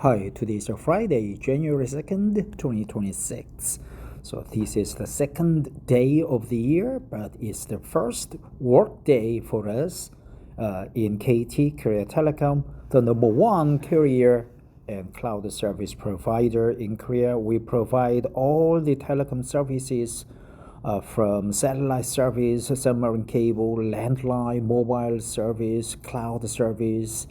Hi, today is Friday, January 2nd, 2026. So this is the second day of the year, but it's the first work day for us in KT, Korea Telecom, the number one carrier and cloud service provider in Korea. We provide all the telecom services from satellite service, submarine cable, landline, mobile service, cloud service,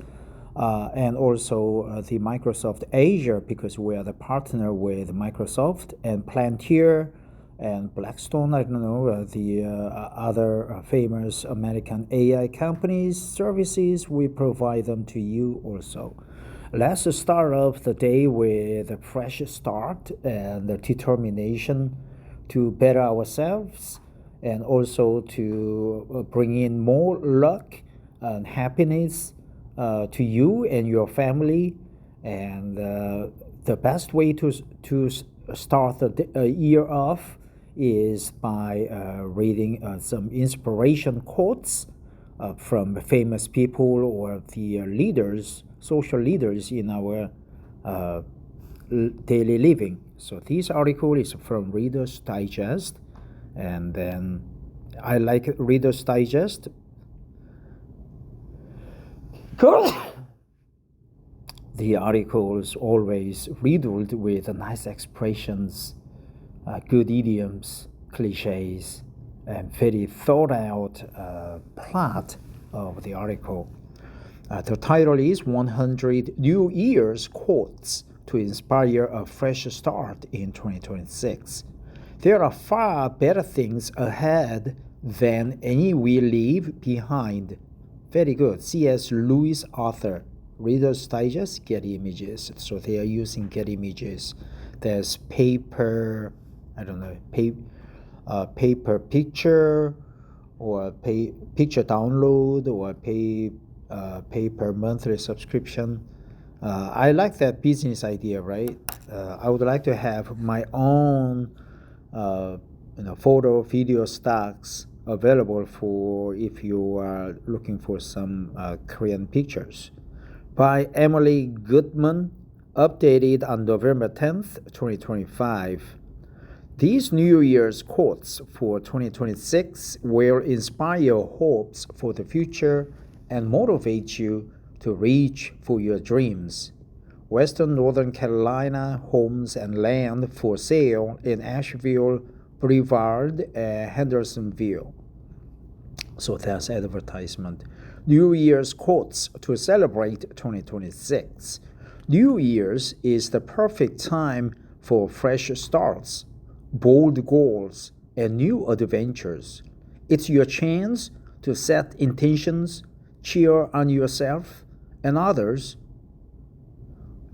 and also the Microsoft Azure, because we are the partner with Microsoft and Palantir and Blackstone. I don't know the other famous American AI companies services. We provide them to you also. Let's start off the day with a fresh start and the determination to better ourselves and also to bring in more luck and happiness to you and your family. And the best way to start the year off is by reading some inspiration quotes from famous people or the leaders, social leaders in our daily living. So this article is from Reader's Digest, and then I like Reader's Digest. The article is always riddled with nice expressions, good idioms, cliches, and very thought out plot of the article. The title is 100 New Year's Quotes to Inspire a Fresh Start in 2026. There are far better things ahead than any we leave behind. Very good. C.S. Lewis author. Reader's Digest, Getty Images. So they are using Getty Images. There's paper, I don't know, paper picture or picture download or paper monthly subscription. I like that business idea, right? I would like to have my own photo, video stocks available for if you are looking for some Korean pictures. By Emily Goodman, updated on November 10th, 2025. These New Year's quotes for 2026 will inspire hopes for the future and motivate you to reach for your dreams. Western Northern Carolina homes and land for sale in Asheville, Brevard, and Hendersonville. So that's advertisement. New Year's quotes to celebrate 2026. New Year's is the perfect time for fresh starts, bold goals, and new adventures. It's your chance to set intentions, cheer on yourself and others,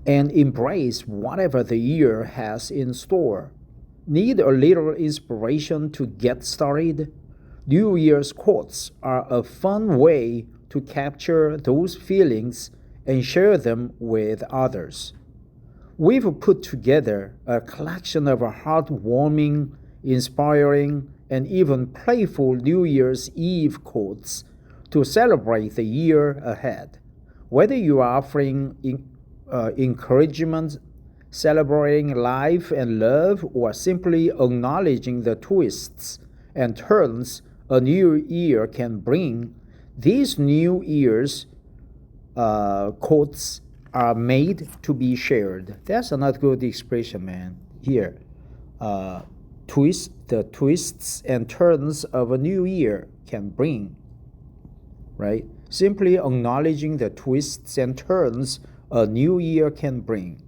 and embrace whatever the year has in store. Need a little inspiration to get started? New Year's quotes are a fun way to capture those feelings and share them with others. We've put together a collection of heartwarming, inspiring, and even playful New Year's Eve quotes to celebrate the year ahead. Whether you are offering encouragement, celebrating life and love, or simply acknowledging the twists and turns a new year can bring, these New Year's quotes are made to be shared. That's another good expression, man. Here, the twists and turns of a new year can bring, right? Simply acknowledging the twists and turns a new year can bring.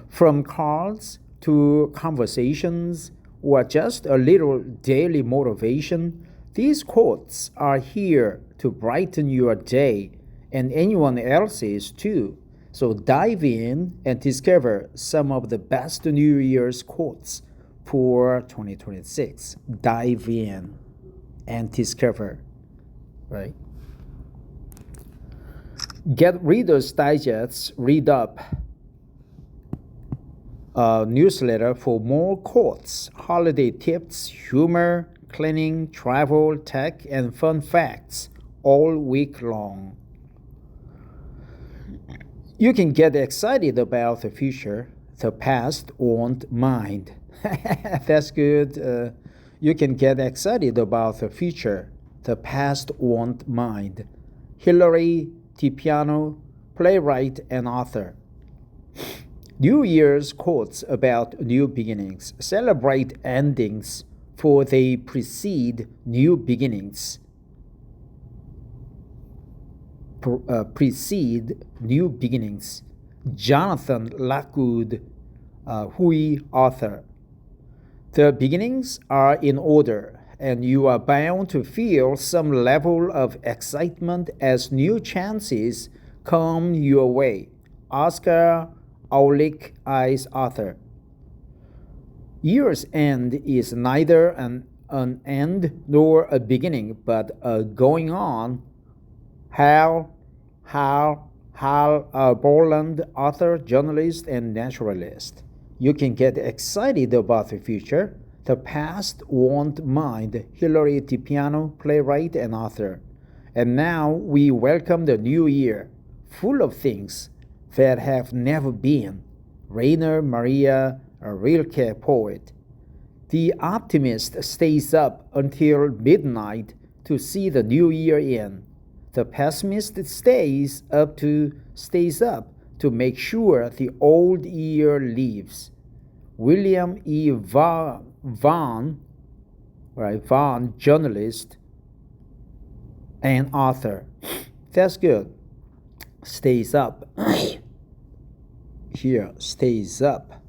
From cards to conversations or just a little daily motivation, these quotes are here to brighten your day and anyone else's too. So dive in and discover some of the best New Year's quotes for 2026. Dive in and discover, right? Get Reader's Digest Read Up newsletter for more quotes, holiday tips, humor, cleaning, travel, tech, and fun facts all week long. You can get excited about the future. The past won't mind. That's good. You can get excited about the future. The past won't mind. Hilary Tipiano, playwright and author. New Year's quotes about new beginnings celebrate endings, for they precede new beginnings. Precede new beginnings. Jonathan Lockwood, Hui author. The beginnings are in order, and you are bound to feel some level of excitement as new chances come your way. Oscar Aulich Eyes author. Year's end is neither an end nor a beginning, but a going on. Hal Borland, author, journalist, and naturalist. You can get excited about the future. The past won't mind. Hilary Tipiano, playwright and author. And now we welcome the new year, full of things that have never been. Rainer Maria Rilke, poet. The optimist stays up until midnight to see the new year in. The pessimist stays up to make sure the old year leaves. William E. Vaughan, journalist and author. That's good. Stays up. Here, stays up.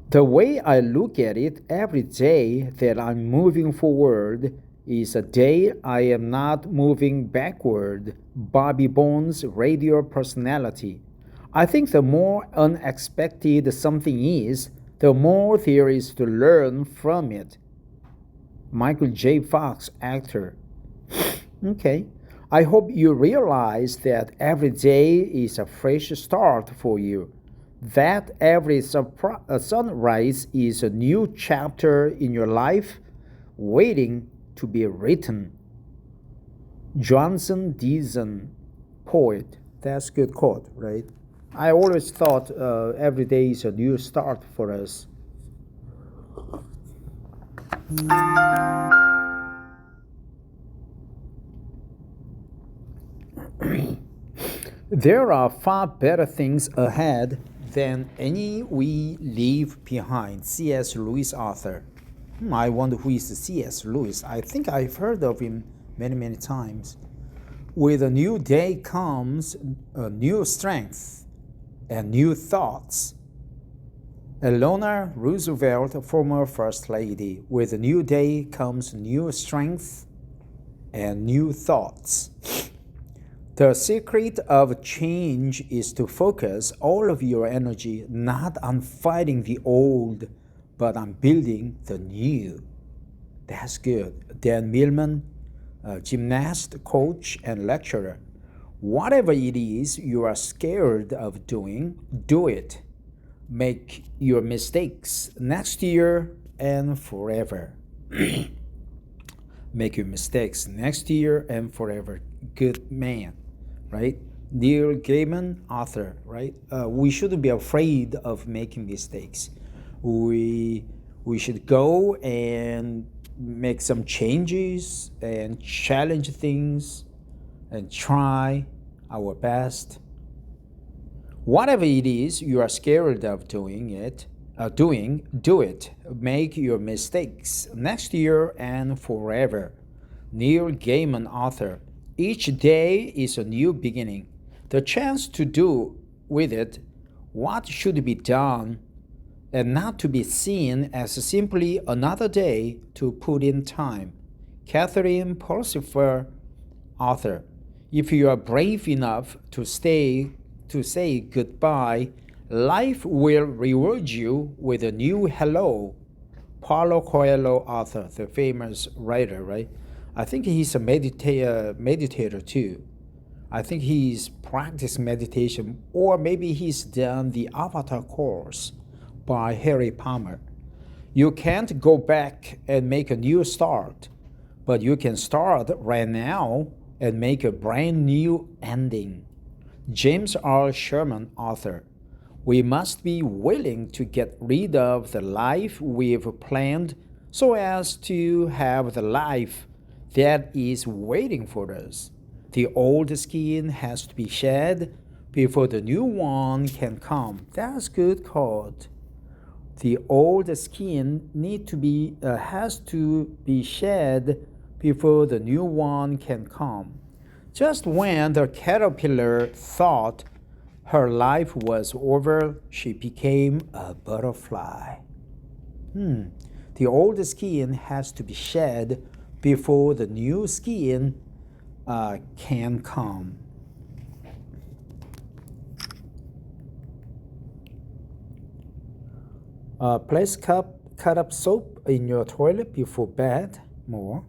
The way I look at it, every day that I'm moving forward is a day I am not moving backward. Bobby Bones, radio personality. I think the more unexpected something is, the more there is to learn from it. Michael J. Fox, actor. Okay. I hope you realize that every day is a fresh start for you. That every sunrise is a new chapter in your life waiting to be written. Johnson Deason, poet. That's a good quote, right? I always thought every day is a new start for us. There are far better things ahead than any we leave behind. C.S. Lewis, author. I wonder who is C.S. Lewis. I think I've heard of him many times. With a new day comes a new strength and new thoughts. Eleanor Roosevelt, former First Lady. With a new day comes new strength and new thoughts. The secret of change is to focus all of your energy not on fighting the old, but on building the new. That's good. Dan Millman, gymnast, coach, and lecturer. Whatever it is you are scared of doing, do it. Make your mistakes next year and forever. Make your mistakes next year and forever. Good man. Right? Neil Gaiman, author, right? We shouldn't be afraid of making mistakes. We should go and make some changes and challenge things and try our best. Whatever it is you are scared of do it. Make your mistakes next year and forever. Neil Gaiman, author. Each day is a new beginning. The chance to do with it what should be done and not to be seen as simply another day to put in time. Catherine Pulsifer, author. If you are brave enough to say goodbye, life will reward you with a new hello. Paulo Coelho, author, the famous writer, right? I think he's a meditator too. I think he's practiced meditation, or maybe he's done the Avatar course by Harry Palmer. You can't go back and make a new start, but you can start right now and make a brand new ending. James R. Sherman, author. We must be willing to get rid of the life we've planned so as to have the life that is waiting for us. The old skin has to be shed before the new one can come. That's good quote. The old skin has to be shed before the new one can come. Just when the caterpillar thought her life was over, she became a butterfly. The old skin has to be shed before the new skin can come. Place cut up soap in your toilet before bed. More.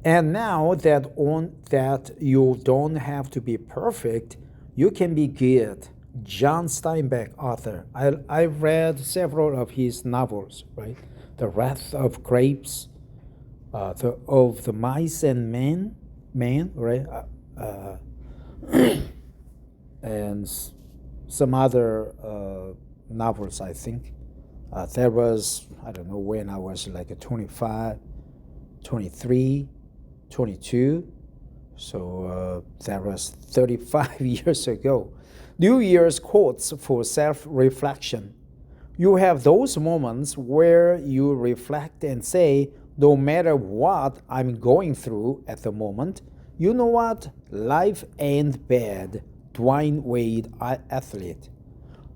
And now that you don't have to be perfect, you can be good. John Steinbeck, author. I've read several of his novels, right? The Wrath of Grapes, of the Mice and Men, right? And some other novels, I think. There was, I don't know when I was like 25, 23, 22. So that was 35 years ago. New Year's quotes for self-reflection. You have those moments where you reflect and say, no matter what I'm going through at the moment, you know what? Life ain't bad. Dwayne Wade, athlete.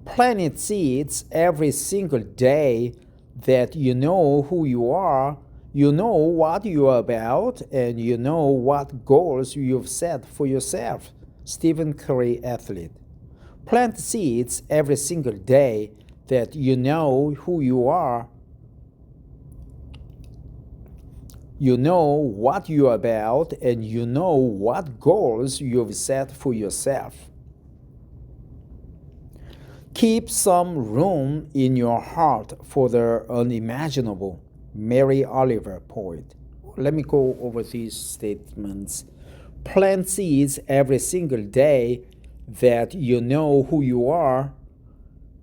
Plant seeds every single day that you know who you are, you know what you're about, and you know what goals you've set for yourself. Stephen Curry, athlete. Plant seeds every single day that you know who you are, you know what you're about, and you know what goals you've set for yourself. Keep some room in your heart for the unimaginable. Mary Oliver, poet. Let me go over these statements. Plant seeds every single day that you know who you are,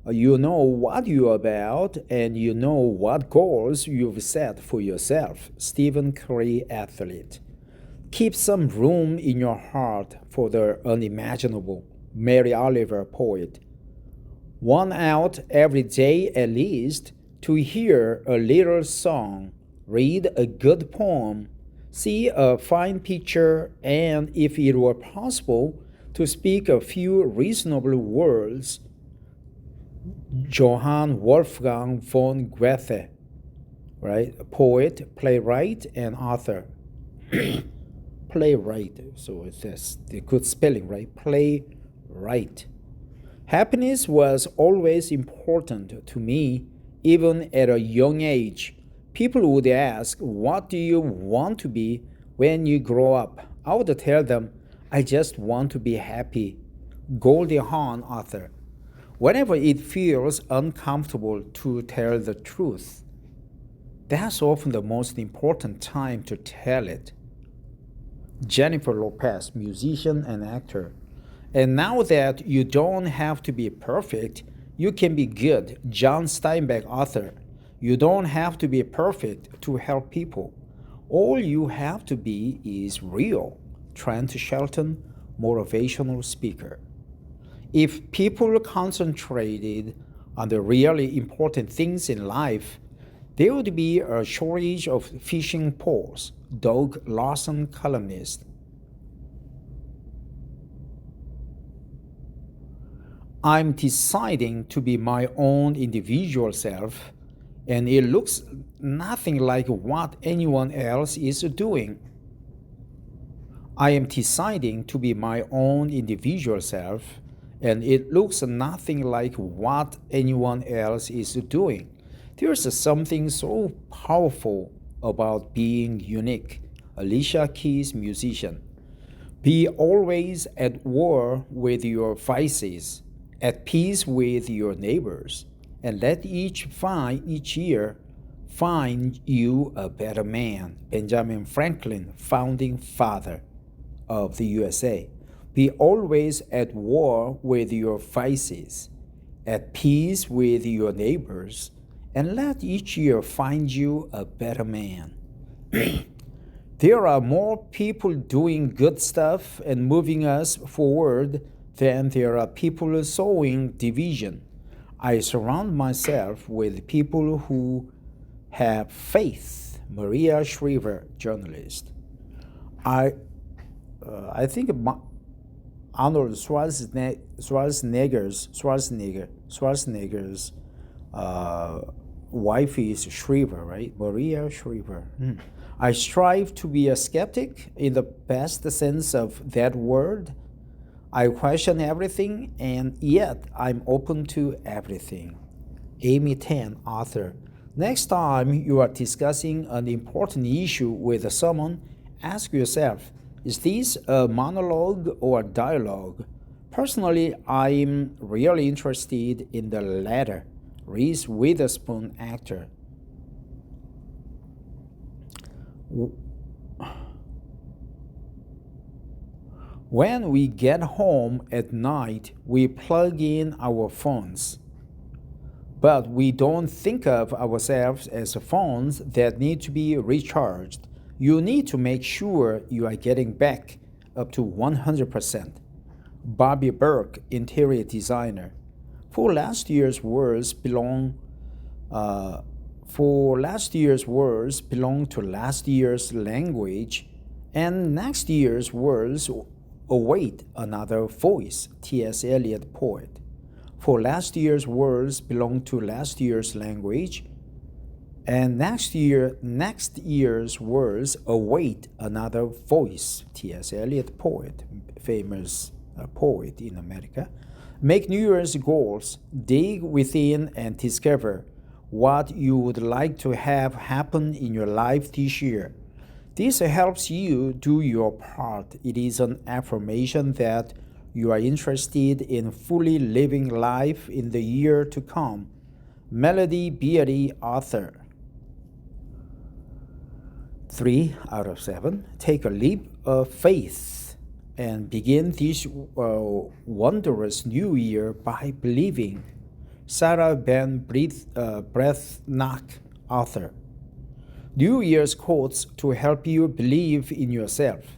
you know what you're about, and you know what goals you've set for yourself. Stephen Curry, athlete. Keep some room in your heart for the unimaginable. Mary Oliver, poet. 1 out every day at least to hear a little song, read a good poem, see a fine picture, and if it were possible, to speak a few reasonable words. Johann Wolfgang von Goethe, right? A poet, playwright, and author. Playwright, so it says the good spelling, right? Playwright. Happiness was always important to me, even at a young age. People would ask, what do you want to be when you grow up? I would tell them, I just want to be happy. Goldie Hawn, author. Whenever it feels uncomfortable to tell the truth, that's often the most important time to tell it. Jennifer Lopez, musician and actor. And now that you don't have to be perfect, you can be good. John Steinbeck, author. You don't have to be perfect to help people. All you have to be is real. Trent Shelton, motivational speaker. If people concentrated on the really important things in life, there would be a shortage of fishing poles. Doug Lawson, columnist. I'm deciding to be my own individual self, and it looks nothing like what anyone else is doing. I am deciding to be my own individual self, and it looks nothing like what anyone else is doing. There's something so powerful about being unique. Alicia Keys, musician. Be always at war with your vices, at peace with your neighbors, and let each year find you a better man. Benjamin Franklin, founding father of the USA. Be always at war with your vices, at peace with your neighbors, and let each year find you a better man. There are more people doing good stuff and moving us forward than there are people sowing division. I surround myself with people who have faith. Maria Shriver, journalist. I, I think Arnold Schwarzenegger's wife is Shriver, right? Maria Shriver. I strive to be a skeptic in the best sense of that word. I question everything, and yet I'm open to everything. Amy Tan, author. Next time you are discussing an important issue with someone, ask yourself, is this a monologue or a dialogue? Personally, I'm really interested in the latter. Reese Witherspoon, actor. When we get home at night, we plug in our phones. But we don't think of ourselves as phones that need to be recharged. You need to make sure you are getting back up to 100%. Bobby Burke, interior designer. For last year's words belong to last year's language, and next year's words await another voice. T.S. Eliot, poet. For last year's words belong to last year's language, and next year's words await another voice. T.S. Eliot, poet, famous poet in America. Make New Year's goals. Dig within and discover what you would like to have happen in your life this year. This helps you do your part. It is an affirmation that you are interested in fully living life in the year to come. Melody Beatty, author. 3 out of 7. Take a leap of faith and begin this wondrous new year by believing. Sarah Ben Breathnock, author. New Year's quotes to help you believe in yourself.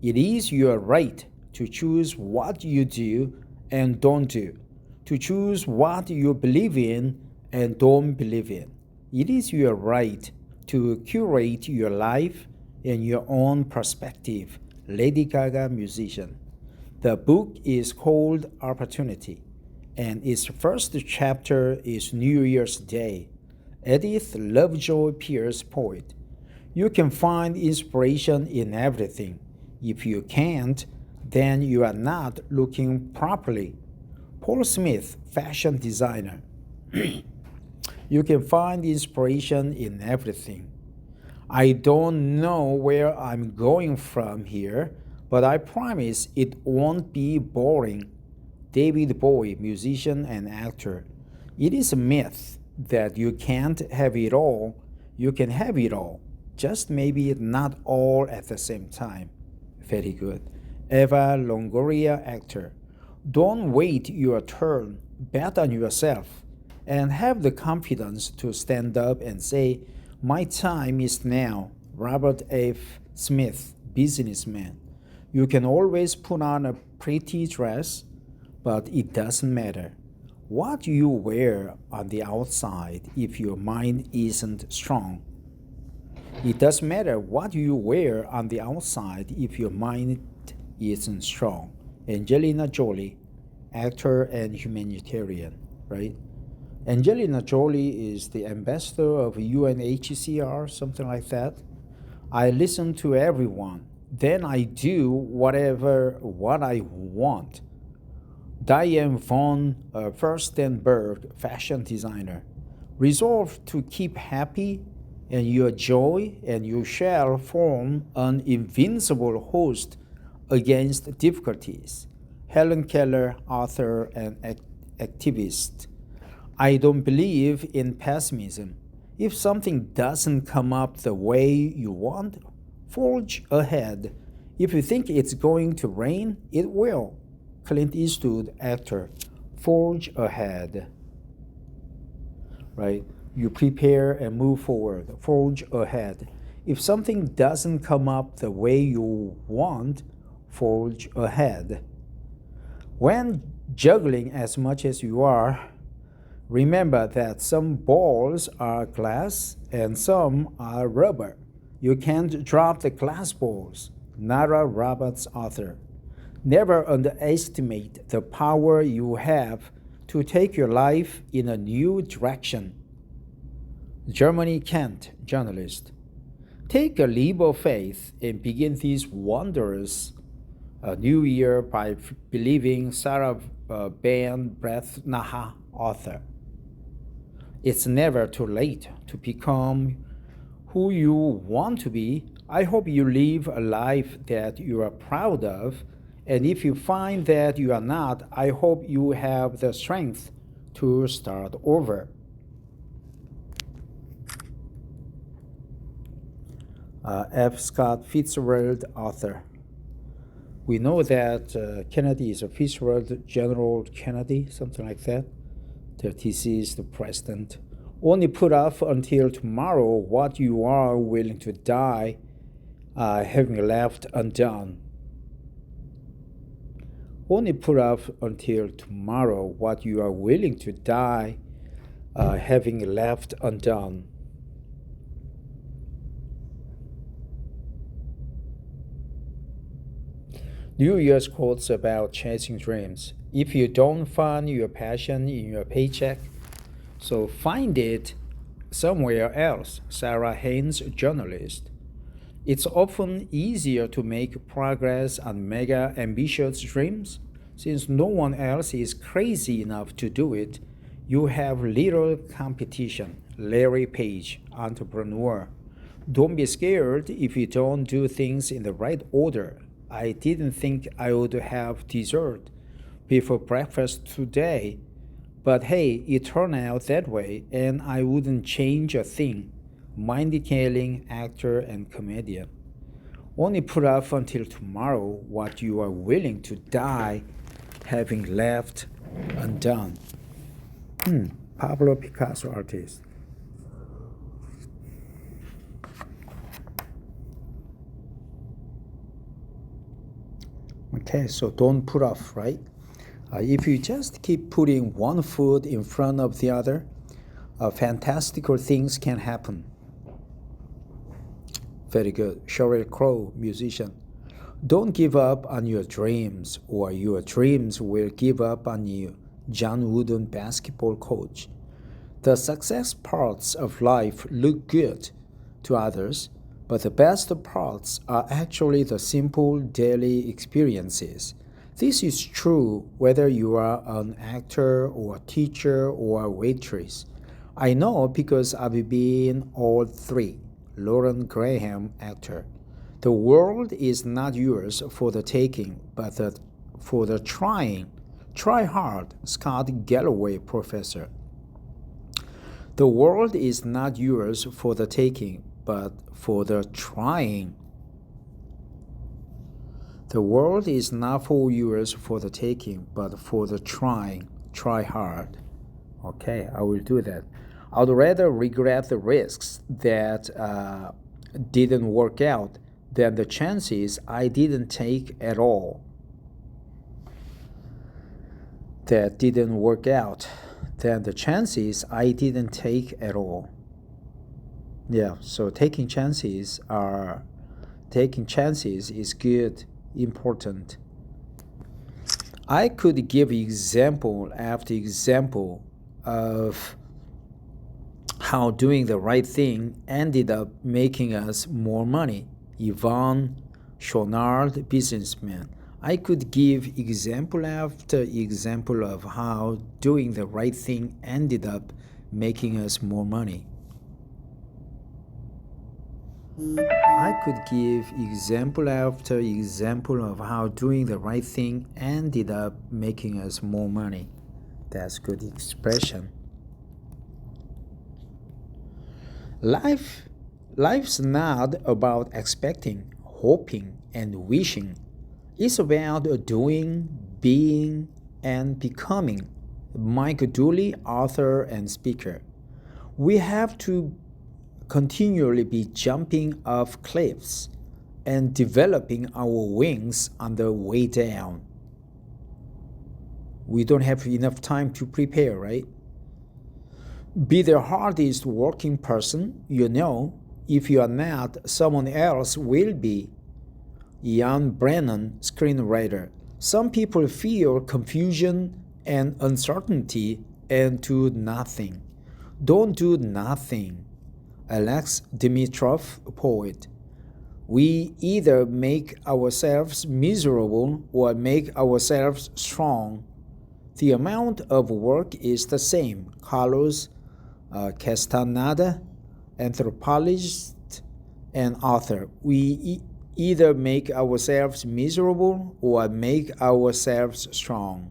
It is your right to choose what you do and don't do, to choose what you believe in and don't believe in. It is your right to curate your life in your own perspective. Lady Gaga, musician. The book is called Opportunity, and its first chapter is New Year's Day. Edith Lovejoy Pierce, poet. You can find inspiration in everything. If you can't, then you are not looking properly. Paul Smith, fashion designer. You can find inspiration in everything. I don't know where I'm going from here, but I promise it won't be boring. David Bowie, musician and actor. It is a myth that you can't have it all. You can have it all, just maybe not all at the same time. Very good. Eva Longoria, actor. Don't wait your turn. Bet on yourself and have the confidence to stand up and say, my time is now. Robert F. Smith, businessman. You can always put on a pretty dress, but it doesn't matter what you wear on the outside if your mind isn't strong. It doesn't matter what you wear on the outside if your mind isn't strong. Angelina Jolie, actor and humanitarian, right? Angelina Jolie is the ambassador of UNHCR, something like that. I listen to everyone. Then I do what I want. Diane von Furstenberg, fashion designer. Resolve to keep happy, and your joy and you shall form an invincible host against difficulties. Helen Keller, author and activist. I don't believe in pessimism. If something doesn't come up the way you want, forge ahead. If you think it's going to rain, it will. Clint Eastwood, actor. Forge ahead. Right? You prepare and move forward. Forge ahead. If something doesn't come up the way you want, forge ahead. When juggling as much as you are, remember that some balls are glass and some are rubber. You can't drop the glass balls. Nara Roberts, author. Never underestimate the power you have to take your life in a new direction. Germany Kent, journalist. Take a leap of faith and begin this wondrous new year by believing Sarah Ban Breath Naha, author. It's never too late to become who you want to be. I hope you live a life that you are proud of. And if you find that you are not, I hope you have the strength to start over. F. Scott Fitzgerald, author. We know that Kennedy is a Fitzgerald, General Kennedy, something like that. The deceased president. Only put off until tomorrow what you are willing to die having left undone. Only put off until tomorrow what you are willing to die having left undone. New Year's quotes about chasing dreams. If you don't find your passion in your paycheck, so find it somewhere else. Sarah Haynes, journalist. It's often easier to make progress on mega ambitious dreams. Since no one else is crazy enough to do it, you have little competition. Larry Page, entrepreneur. Don't be scared if you don't do things in the right order. I didn't think I would have dessert before breakfast today, but hey, it turned out that way, and I wouldn't change a thing. Mindy Kaling, actor and comedian. Only put off until tomorrow what you are willing to die having left undone. Pablo Picasso, artist. Okay, so don't put off, right? If you just keep putting one foot in front of the other, fantastical things can happen. Very good. Sheryl Crow, musician. Don't give up on your dreams, or your dreams will give up on you. John Wooden, basketball coach. The success parts of life look good to others, but the best parts are actually the simple daily experiences. This is true whether you are an actor or a teacher or a waitress. I know because I've been all three. Lauren Graham, actor. The world is not yours for the taking, but for the trying. Try hard. Scott Galloway, professor. The world is not yours for the taking, but for the trying. The world is not for yours for the taking, but for the trying. Try hard. Okay, I will do that. I'd rather regret the risks that didn't work out than the chances I didn't take at all. That didn't work out than the chances I didn't take at all. Yeah, so taking chances is good, important. I could give example after example of how doing the right thing ended up making us more money. Yvonne Chouinard, businessman. I could give example after example of how doing the right thing ended up making us more money. I could give example after example of how doing the right thing ended up making us more money. That's good expression. Life's not about expecting hoping and wishing. It's about doing, being, and becoming. Michael Dooley, author and speaker. We have to continually be jumping off cliffs and developing our wings on the way down. We don't have enough time to prepare, right? Be the hardest working person you know. If you are not, someone else will be. Ian Brennan, screenwriter. Some people feel confusion and uncertainty and do nothing. Don't do nothing. Alex Dimitrov, poet. We either make ourselves miserable or make ourselves strong. The amount of work is the same. Carlos Castaneda, anthropologist and author. We either make ourselves miserable or make ourselves strong.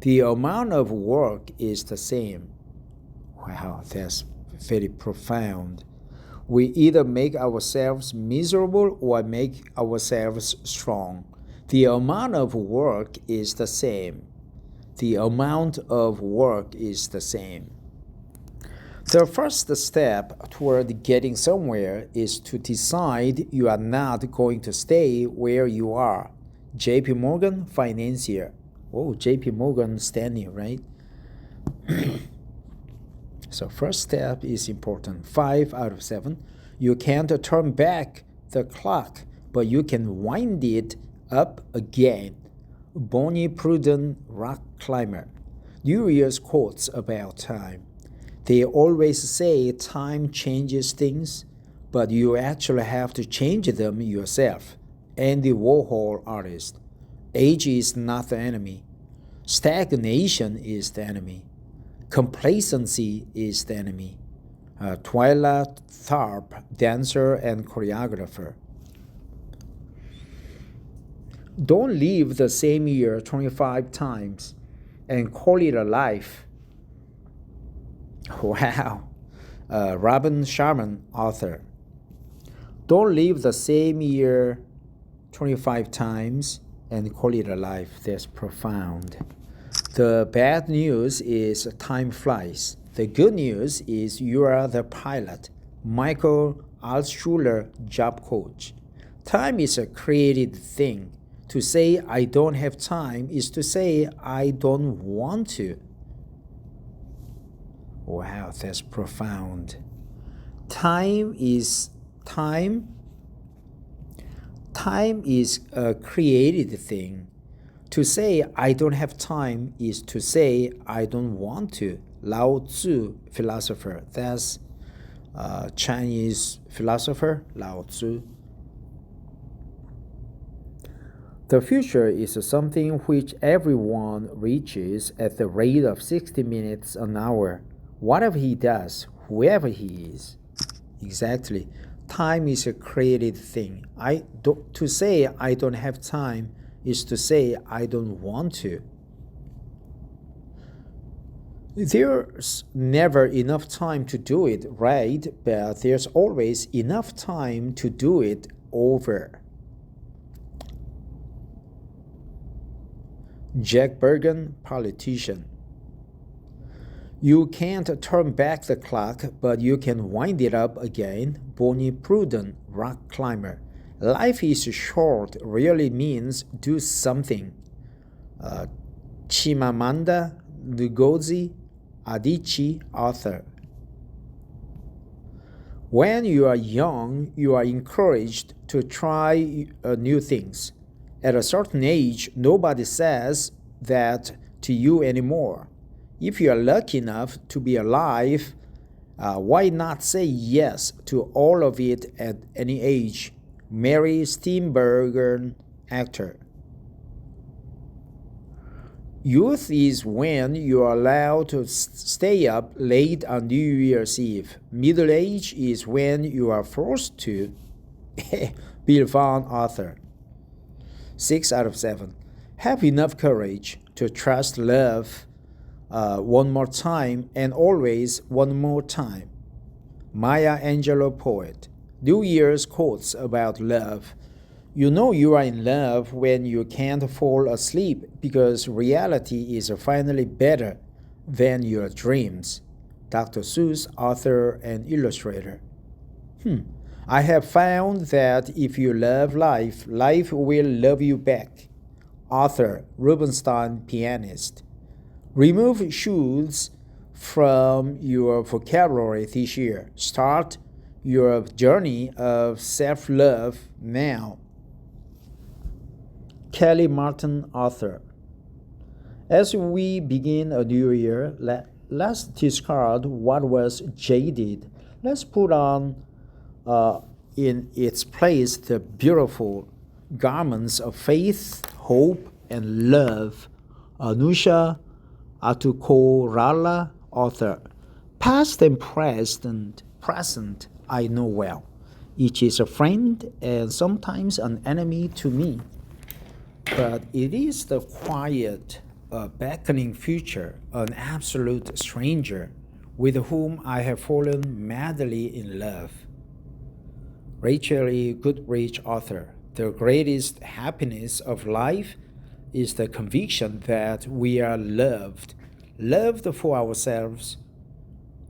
The amount of work is the same. Wow, that's very profound. We either make ourselves miserable or make ourselves strong. The amount of work is the same. The amount of work is the same. The first step toward getting somewhere is to decide you are not going to stay where you are. J.P. Morgan, financier. Oh, J.P. Morgan Stanley, right? So first step is important. 5 out of 7. You can't turn back the clock, but you can wind it up again. Bonnie Pruden, rock climber. New Year's quotes about time. They always say time changes things, but you actually have to change them yourself. Andy Warhol, artist. Age is not the enemy. Stagnation is the enemy. Complacency is the enemy. Twyla Tharp, dancer and choreographer. Don't live the same year 25 times and call it a life. Wow. Robin Sharman, author. Don't live the same year 25 times and call it a life. That's profound. The bad news is time flies. The good news is you are the pilot. Michael Altshuler, job coach. Time is a created thing. To say I don't have time is to say I don't want to. Wow, that's profound. Time is a created thing. To say I don't have time is to say I don't want to. Lao Tzu, philosopher. That's Chinese philosopher, Lao Tzu. The future is something which everyone reaches at the rate of 60 minutes an hour. Whatever he does, whoever he is. Exactly. Time is a created thing. To say I don't have time is to say I don't want to. There's never enough time to do it right, but there's always enough time to do it over. Jack Bergen, politician. You can't turn back the clock, but you can wind it up again. Bonnie Pruden, rock climber. Life is short really means do something. Chimamanda Ngozi Adichie, author. When you are young, you are encouraged to try new things. At a certain age, nobody says that to you anymore. If you are lucky enough to be alive, why not say yes to all of it at any age? Mary Steenburgen, actor. Youth is when you are allowed to stay up late on New Year's Eve. Middle age is when you are forced to. Bill Vaughan, author. 6 out of 7. Have enough courage to trust love one more time and always one more time. Maya Angelou, poet. New Year's quotes about love. You know you are in love when you can't fall asleep because reality is finally better than your dreams. Dr. Seuss, author and illustrator. I have found that if you love life, life will love you back. Author, Rubinstein, pianist. Remove shoes from your vocabulary this year. Start your journey of self love now. Kelly Martin, author. As we begin a new year, let's discard what was jaded. Let's put on in its place the beautiful garments of faith, hope, and love. Anusha Atukorala, author. Past and present, I know well. Each is a friend and sometimes an enemy to me. But it is the quiet, beckoning future, an absolute stranger with whom I have fallen madly in love. Rachel E. Goodrich, author. The greatest happiness of life is the conviction that we are loved for ourselves,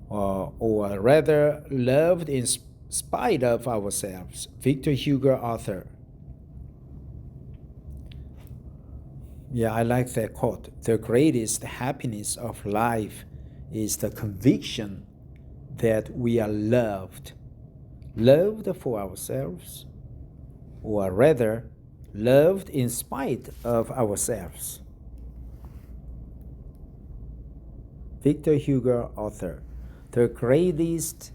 or rather, loved in spite of ourselves. Victor Hugo, author. Yeah, I like that quote. The greatest happiness of life is the conviction that we are loved for ourselves, or rather, loved in spite of ourselves. Victor Hugo, author. The greatest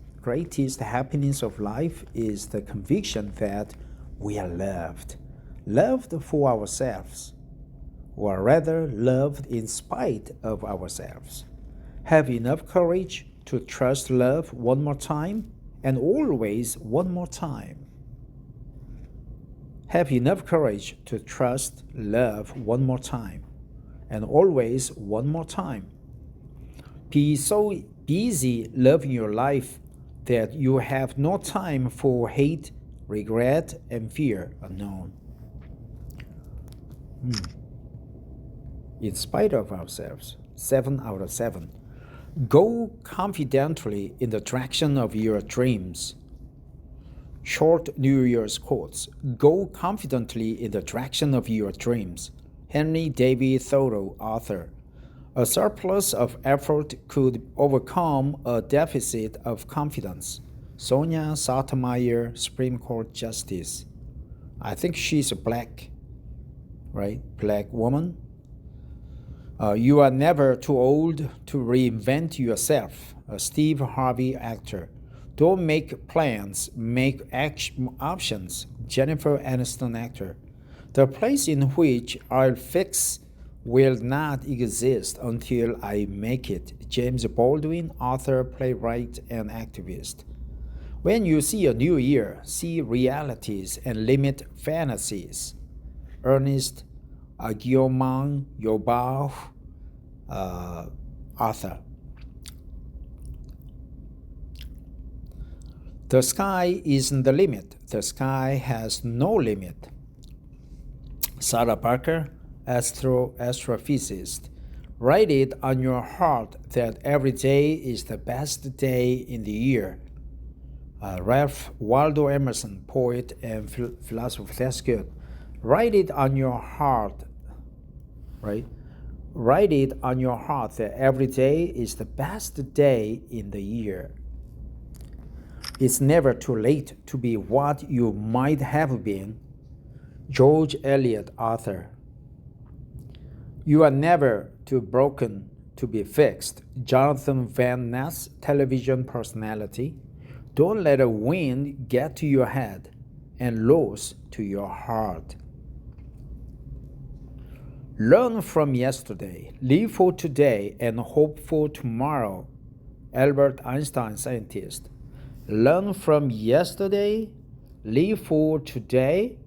happiness of life is the conviction that we are loved for ourselves, or rather loved in spite of ourselves. Have enough courage to trust love one more time and always one more time. Have enough courage to trust love one more time and always one more time. Be so busy loving your life that you have no time for hate, regret, and fear unknown. In spite of ourselves, 7 out of 7. Go confidently in the direction of your dreams. Short New Year's quotes. Go confidently in the direction of your dreams. Henry David Thoreau, author. A surplus of effort could overcome a deficit of confidence. Sonia Sotomayor, Supreme Court Justice. I think she's a black woman. You are never too old to reinvent yourself. Steve Harvey, actor. Don't make plans, make options. Jennifer Aniston, actor. The place in which I'll fix will not exist until I make it. James Baldwin, author, playwright, and activist. When you see a new year, see realities and limit fantasies. Ernest Guillaume Yobao, author. The sky isn't the limit. The sky has no limit. Sarah Parker, astrophysicist. Write it on your heart that every day is the best day in the year. Ralph Waldo Emerson, poet and philosopher. That's good. Write it on your heart, right? Write it on your heart that every day is the best day in the year. It's never too late to be what you might have been. George Eliot, author. You are never too broken to be fixed. Jonathan Van Ness, television personality. Don't let a wind get to your head and lose to your heart. Learn from yesterday, live for today, and hope for tomorrow. Albert Einstein, scientist. Learn from yesterday, live for today,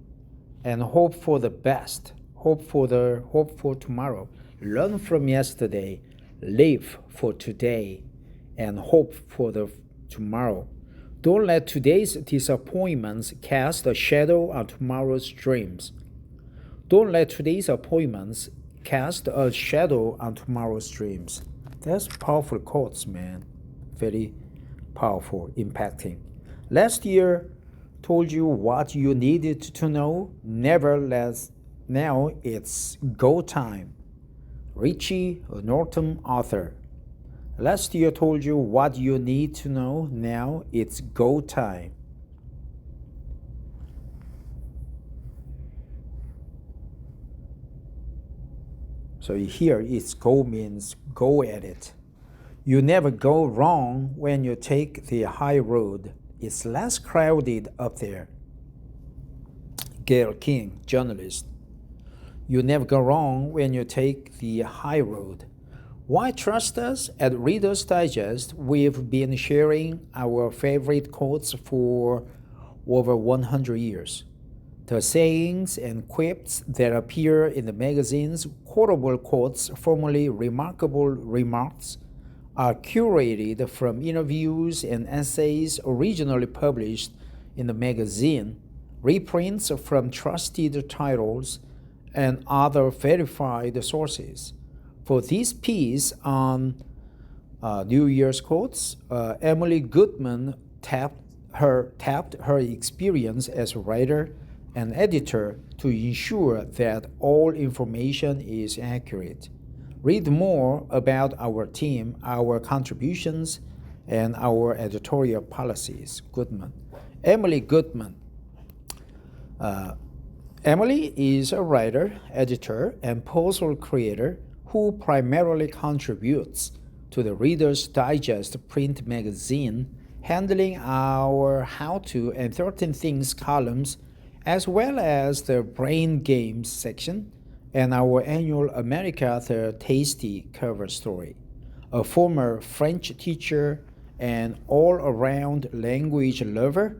and hope for the best. Hope for tomorrow. Learn from yesterday, live for today, and hope for the tomorrow. Don't let today's disappointments cast a shadow on tomorrow's dreams. Don't let today's appointments cast a shadow on tomorrow's dreams. That's powerful quotes, man. Very powerful, impacting. Last year told you what you needed to know. Nevertheless, now it's go time. Richie Norton, author. Last year told you what you need to know. Now it's go time. So here it's go means go at it. You never go wrong when you take the high road. It's less crowded up there. Gail King, journalist. You never go wrong when you take the high road. Why trust us? At Reader's Digest, we've been sharing our favorite quotes for over 100 years. The sayings and quips that appear in the magazine's quotable quotes, formerly remarkable remarks, are curated from interviews and essays originally published in the magazine, reprints from trusted titles, and other verified sources. For this piece on New Year's quotes, Emily Goodman tapped her experience as a writer and editor to ensure that all information is accurate. Read more about our team, our contributions, and our editorial policies. Goodman. Emily Goodman. Emily is a writer, editor, and puzzle creator who primarily contributes to the Reader's Digest print magazine, handling our How-To and 13 Things columns, as well as the Brain Games section and our annual America the Tasty cover story. A former French teacher and all-around language lover,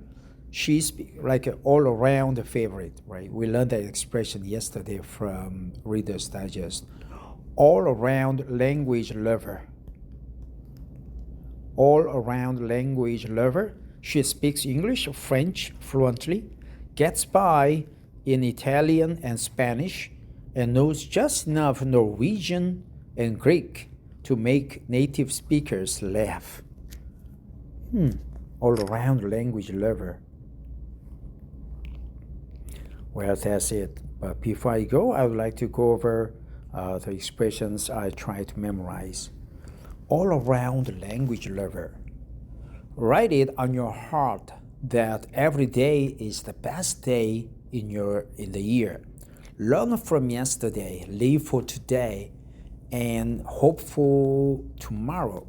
she's like an all-around favorite, right? We learned that expression yesterday from Reader's Digest. All-around language lover. All-around language lover. She speaks English, French fluently, gets by in Italian and Spanish, and knows just enough Norwegian and Greek to make native speakers laugh. All-around language lover. Well, that's it. But before I go, I would like to go over the expressions I try to memorize. All-around language lover. Write it on your heart that every day is the best day in the year. Learn from yesterday, live for today, and hope for tomorrow.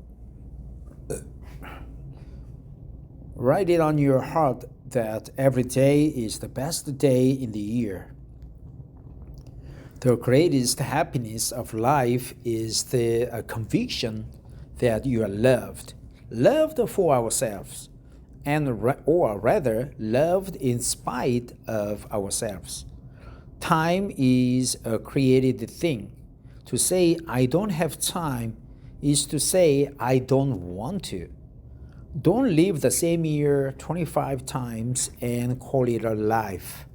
Write it on your heart that every day is the best day in the year. The greatest happiness of life is the conviction that you are loved for ourselves, or rather, loved in spite of ourselves. Time is a created thing. To say, I don't have time, is to say, I don't want to. Don't live the same year 25 times and call it a life.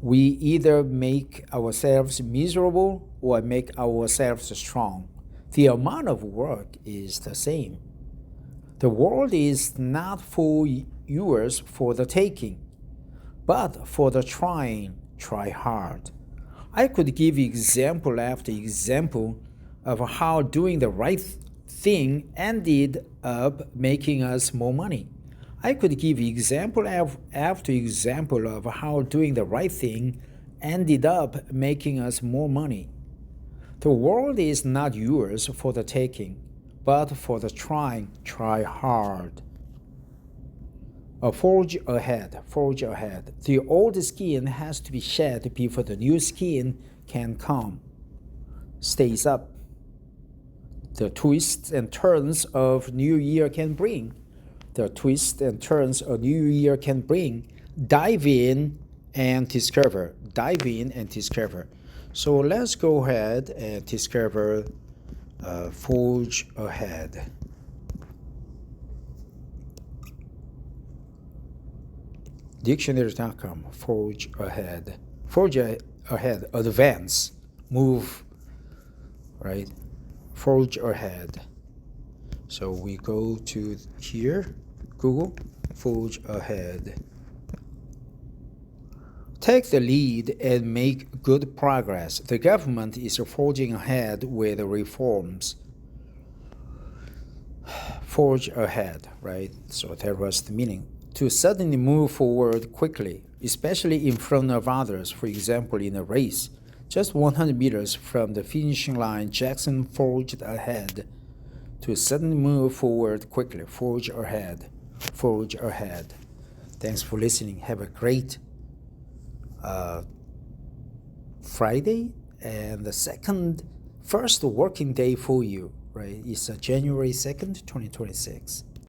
We either make ourselves miserable or make ourselves strong. The amount of work is the same. The world is not for yours for the taking, but for the trying. Try hard. I could give example after example of how doing the right thing ended up making us more money. I could give example after example of how doing the right thing ended up making us more money. The world is not yours for the taking, but for the trying. Try hard. Forge ahead. The old skin has to be shed before the new skin can come. Stays up. The twists and turns of New Year can bring. Dive in and discover. So let's go ahead and discover forge ahead. Dictionary.com, forge ahead. Forge ahead, advance, move, right? Forge ahead. So we go to here, Google, forge ahead. Take the lead and make good progress. The government is forging ahead with reforms. Forge ahead, right? So that was the meaning. To suddenly move forward quickly, especially in front of others, for example, in a race. Just 100 meters from the finishing line, Jackson forged ahead. To suddenly move forward quickly, forge ahead, forge ahead. Thanks for listening. Have a great Friday, and the first working day for you, right? It's January 2nd, 2026.